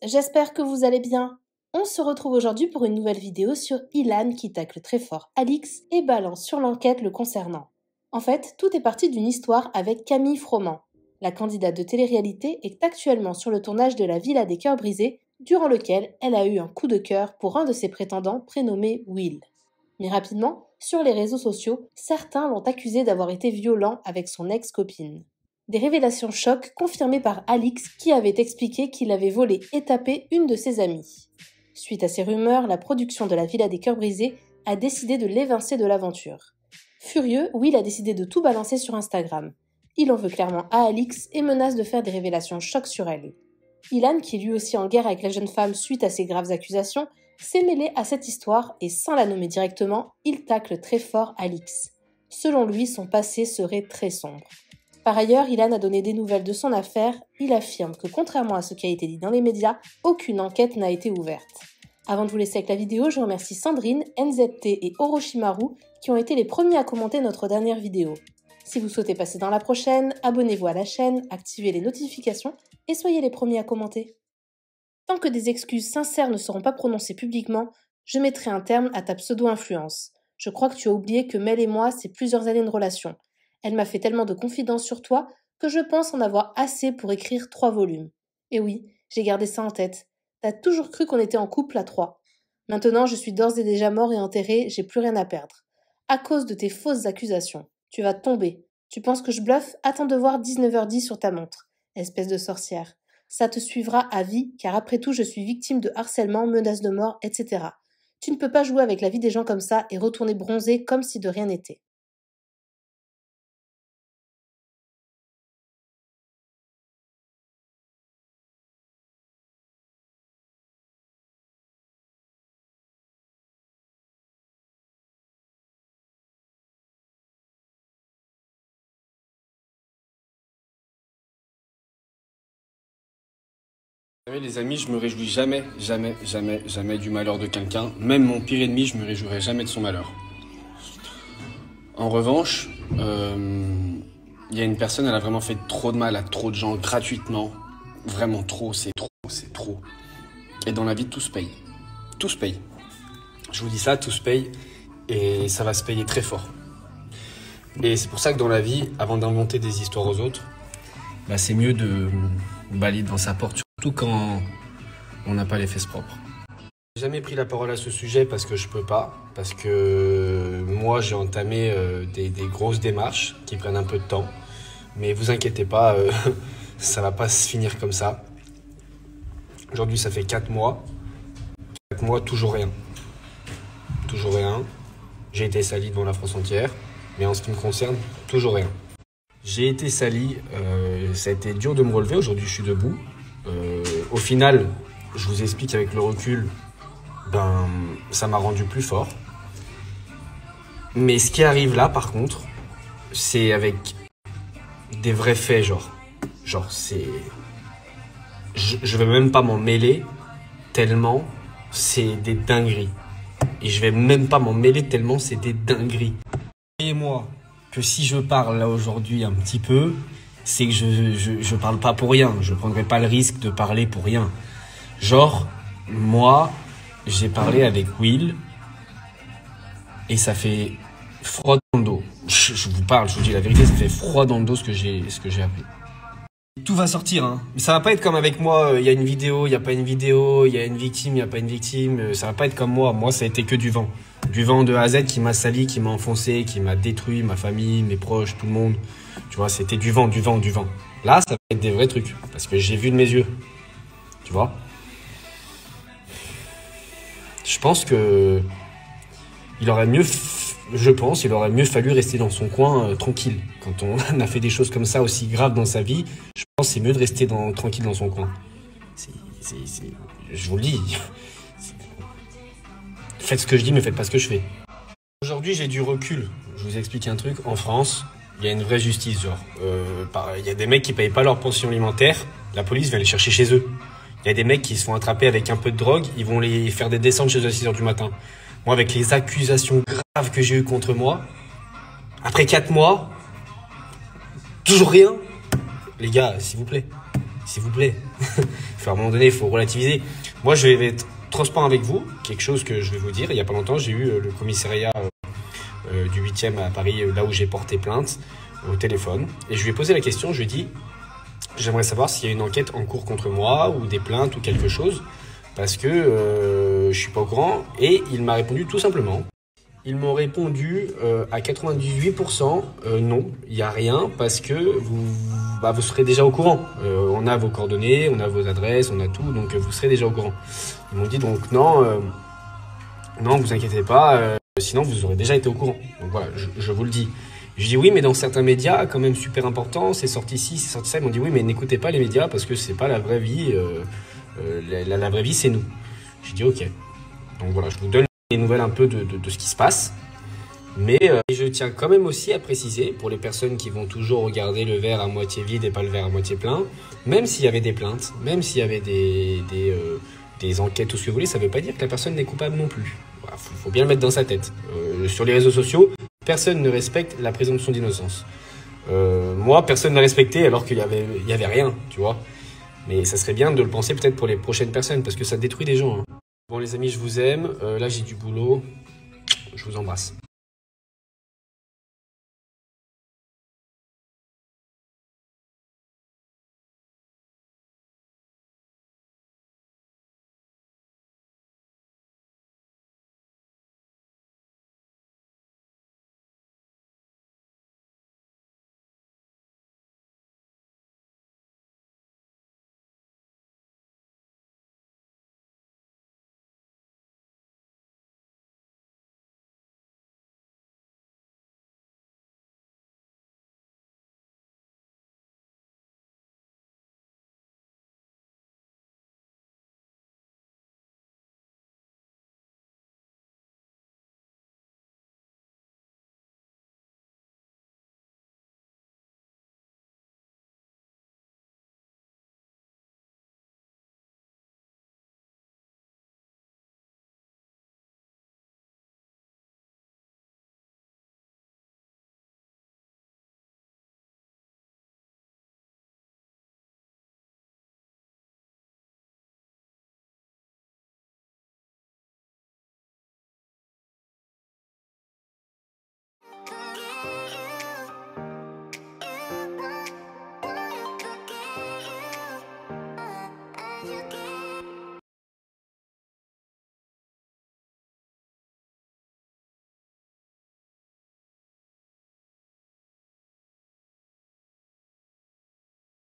j'espère que vous allez bien. On se retrouve aujourd'hui pour une nouvelle vidéo sur Ilan qui tacle très fort Alix et balance sur l'enquête le concernant. En fait, tout est parti d'une histoire avec Camille Froment. La candidate de télé-réalité est actuellement sur le tournage de la Villa des Cœurs Brisés, durant lequel elle a eu un coup de cœur pour un de ses prétendants prénommé Will. Mais rapidement, sur les réseaux sociaux, certains l'ont accusé d'avoir été violent avec son ex-copine. Des révélations choc confirmées par Alix qui avait expliqué qu'il avait volé et tapé une de ses amies. Suite à ces rumeurs, la production de la Villa des Cœurs Brisés a décidé de l'évincer de l'aventure. Furieux, Will a décidé de tout balancer sur Instagram. Il en veut clairement à Alix et menace de faire des révélations choc sur elle. Ilan, qui est lui aussi en guerre avec la jeune femme suite à ces graves accusations, s'est mêlé à cette histoire et sans la nommer directement, il tacle très fort Alix. Selon lui, son passé serait très sombre. Par ailleurs, Ilan a donné des nouvelles de son affaire. Il affirme que contrairement à ce qui a été dit dans les médias, aucune enquête n'a été ouverte. Avant de vous laisser avec la vidéo, je remercie Sandrine, NZT et Orochimaru qui ont été les premiers à commenter notre dernière vidéo. Si vous souhaitez passer dans la prochaine, abonnez-vous à la chaîne, activez les notifications et soyez les premiers à commenter. Tant que des excuses sincères ne seront pas prononcées publiquement, je mettrai un terme à ta pseudo-influence. Je crois que tu as oublié que Mel et moi, c'est plusieurs années de relation. Elle m'a fait tellement de confidences sur toi que je pense en avoir assez pour écrire 3 volumes. Et oui, j'ai gardé ça en tête. T'as toujours cru qu'on était en couple à 3. Maintenant, je suis d'ores et déjà mort et enterré, j'ai plus rien à perdre. À cause de tes fausses accusations. Tu vas tomber. Tu penses que je bluffe? Attends de voir 19h10 sur ta montre. Espèce de sorcière. Ça te suivra à vie, car après tout, je suis victime de harcèlement, menaces de mort, etc. Tu ne peux pas jouer avec la vie des gens comme ça et retourner bronzé comme si de rien n'était. Vous savez, les amis, je me réjouis jamais du malheur de quelqu'un. Même mon pire ennemi, je me réjouirai jamais de son malheur. En revanche, il y a une personne, elle a vraiment fait trop de mal à trop de gens gratuitement. Vraiment trop, c'est trop. Et dans la vie, tout se paye. Tout se paye. Je vous dis ça, tout se paye. Et ça va se payer très fort. Et c'est pour ça que dans la vie, avant d'inventer des histoires aux autres, bah c'est mieux de balayer devant sa porte. Surtout quand on n'a pas les fesses propres. J'ai jamais pris la parole à ce sujet parce que je peux pas. Parce que moi, j'ai entamé des grosses démarches qui prennent un peu de temps. Mais vous inquiétez pas, ça va pas se finir comme ça. Aujourd'hui, ça fait 4 mois. 4 mois, toujours rien. Toujours rien. J'ai été sali devant la France entière. Mais en ce qui me concerne, toujours rien. J'ai été sali, ça a été dur de me relever. Aujourd'hui, je suis debout. Au final, je vous explique avec le recul, ça m'a rendu plus fort. Mais ce qui arrive là, par contre, c'est avec des vrais faits, genre c'est, je vais même pas m'en mêler tellement c'est des dingueries. Et je vais même pas m'en mêler tellement c'est des dingueries. Croyez-moi que si je parle là aujourd'hui un petit peu, c'est que je parle pas pour rien. Je prendrai pas le risque de parler pour rien. Genre, moi, j'ai parlé avec Will et ça fait froid dans le dos. Je vous parle, je vous dis la vérité, ça fait froid dans le dos ce que j'ai appris. Tout va sortir, hein. Mais ça va pas être comme avec moi, il y a une vidéo, il y a pas une vidéo, il y a une victime, il y a pas une victime. Ça va pas être comme moi. Moi, ça a été que du vent. Du vent de A à Z qui m'a sali, qui m'a enfoncé, qui m'a détruit, ma famille, mes proches, tout le monde. Tu vois, c'était du vent. Là, ça va être des vrais trucs. Parce que j'ai vu de mes yeux. Tu vois? Je pense que il aurait mieux fallu rester dans son coin tranquille. Quand on a fait des choses comme ça aussi graves dans sa vie, je pense que c'est mieux de rester tranquille dans son coin. Je vous le dis. Faites ce que je dis, mais faites pas ce que je fais. Aujourd'hui, j'ai du recul. Je vous explique un truc. En France, il y a une vraie justice. Il y a des mecs qui payent pas leur pension alimentaire. La police vient les chercher chez eux. Il y a des mecs qui se font attraper avec un peu de drogue. Ils vont les faire des descentes chez eux à 6h du matin. Moi, avec les accusations graves que j'ai eues contre moi, après 4 mois, toujours rien. Les gars, s'il vous plaît. s'il vous plaît. À un moment donné, il faut relativiser. Moi, je vais être transparent avec vous. Quelque chose que je vais vous dire. Il n'y a pas longtemps, j'ai eu le commissariat du 8e à Paris, là où j'ai porté plainte, au téléphone. Et je lui ai posé la question, je lui ai dit, j'aimerais savoir s'il y a une enquête en cours contre moi, ou des plaintes, ou quelque chose, parce que je suis pas au courant. Et il m'a répondu tout simplement. Ils m'ont répondu à 98% non, il n'y a rien, parce que vous serez déjà au courant. On a vos coordonnées, on a vos adresses, on a tout, donc vous serez déjà au courant. Ils m'ont dit donc non, non, vous inquiétez pas, sinon vous aurez déjà été au courant. Donc voilà, je vous le dis. Je dis oui, mais dans certains médias, quand même super important, c'est sorti ci, c'est sorti ça. Ils m'ont dit oui, mais n'écoutez pas les médias parce que c'est pas la vraie vie. La vraie vie, c'est nous. J'ai dit ok. Donc voilà, je vous donne les nouvelles un peu de ce qui se passe. Mais je tiens quand même aussi à préciser, pour les personnes qui vont toujours regarder le verre à moitié vide et pas le verre à moitié plein, même s'il y avait des plaintes, même s'il y avait des enquêtes, tout ce que vous voulez, ça ne veut pas dire que la personne n'est coupable non plus. Voilà, faut bien le mettre dans sa tête. Sur les réseaux sociaux, personne ne respecte la présomption d'innocence. Moi, personne n'a respecté alors qu'il y avait rien, tu vois. Mais ça serait bien de le penser peut-être pour les prochaines personnes, parce que ça détruit des gens. Hein. Bon les amis, je vous aime. Là, j'ai du boulot. Je vous embrasse.